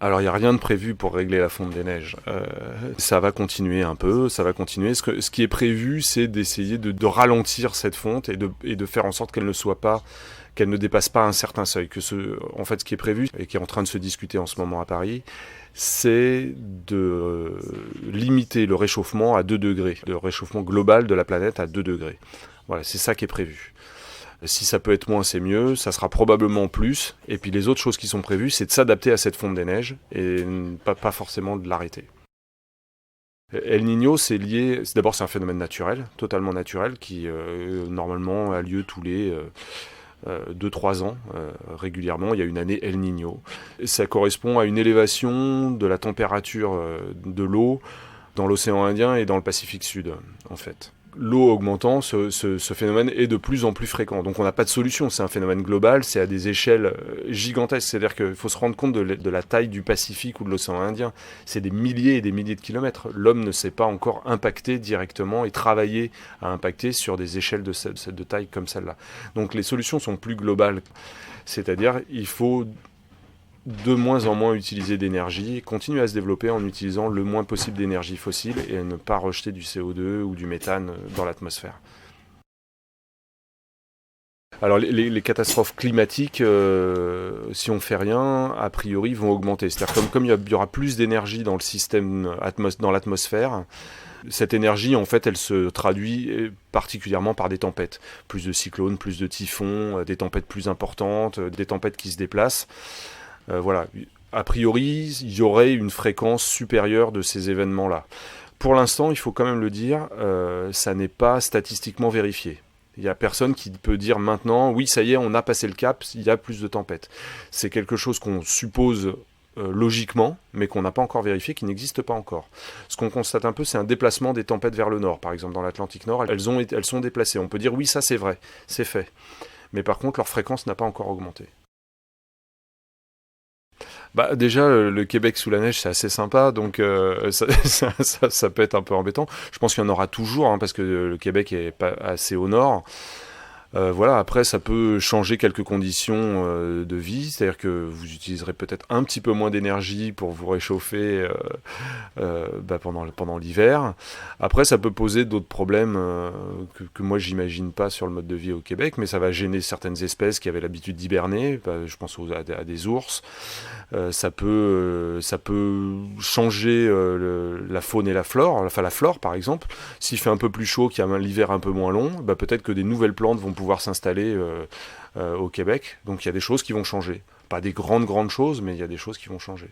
Alors, il n'y a rien de prévu pour régler la fonte des neiges. Ça va continuer un peu, ça va continuer. Ce qui est prévu, c'est d'essayer de ralentir cette fonte et de faire en sorte qu'elle ne dépasse pas un certain seuil. En fait, ce qui est prévu et qui est en train de se discuter en ce moment à Paris, c'est de limiter le réchauffement à 2 degrés, le réchauffement global de la planète à 2 degrés. Voilà, c'est ça qui est prévu. Si ça peut être moins, c'est mieux, ça sera probablement plus. Et puis les autres choses qui sont prévues, c'est de s'adapter à cette fonte des neiges et pas forcément de l'arrêter. El Niño, d'abord c'est un phénomène naturel, totalement naturel, qui normalement a lieu tous les 2-3 ans, régulièrement. Il y a une année El Niño. Ça correspond à une élévation de la température de l'eau dans l'océan Indien et dans le Pacifique Sud, en fait. L'eau augmentant, ce phénomène est de plus en plus fréquent. Donc on n'a pas de solution, c'est un phénomène global, c'est à des échelles gigantesques. C'est-à-dire qu'il faut se rendre compte de la taille du Pacifique ou de l'océan Indien. C'est des milliers et des milliers de kilomètres. L'homme ne s'est pas encore impacté directement et travaillé à impacter sur des échelles de taille comme celle-là. Donc les solutions sont plus globales. C'est-à-dire il faut de moins en moins utiliser d'énergie, continuer à se développer en utilisant le moins possible d'énergie fossile et à ne pas rejeter du CO2 ou du méthane dans l'atmosphère. Alors les catastrophes climatiques, si on ne fait rien, a priori vont augmenter. C'est-à-dire comme il y aura plus d'énergie dans le système, dans l'atmosphère, cette énergie, en fait, elle se traduit particulièrement par des tempêtes. Plus de cyclones, plus de typhons, des tempêtes plus importantes, des tempêtes qui se déplacent. Voilà. A priori, il y aurait une fréquence supérieure de ces événements-là. Pour l'instant, il faut quand même le dire, ça n'est pas statistiquement vérifié. Il n'y a personne qui peut dire maintenant, oui, ça y est, on a passé le cap, il y a plus de tempêtes. C'est quelque chose qu'on suppose logiquement, mais qu'on n'a pas encore vérifié, qui n'existe pas encore. Ce qu'on constate un peu, c'est un déplacement des tempêtes vers le nord. Par exemple, dans l'Atlantique Nord, elles sont déplacées. On peut dire, oui, ça c'est vrai, c'est fait. Mais par contre, leur fréquence n'a pas encore augmenté. Bah déjà, le Québec sous la neige, c'est assez sympa, donc ça peut être un peu embêtant. Je pense qu'il y en aura toujours, hein, parce que le Québec est pas assez au nord. Voilà, après, ça peut changer quelques conditions de vie, c'est-à-dire que vous utiliserez peut-être un petit peu moins d'énergie pour vous réchauffer pendant l'hiver. Après, ça peut poser d'autres problèmes que moi, j'imagine pas sur le mode de vie au Québec, mais ça va gêner certaines espèces qui avaient l'habitude d'hiberner. Je pense à des ours. Ça peut changer la faune et la flore. Enfin, la flore, par exemple. S'il fait un peu plus chaud, qu'il y a l'hiver un peu moins long, peut-être que des nouvelles plantes vont pouvoir s'installer au Québec. Donc il y a des choses qui vont changer. Pas des grandes choses, mais il y a des choses qui vont changer.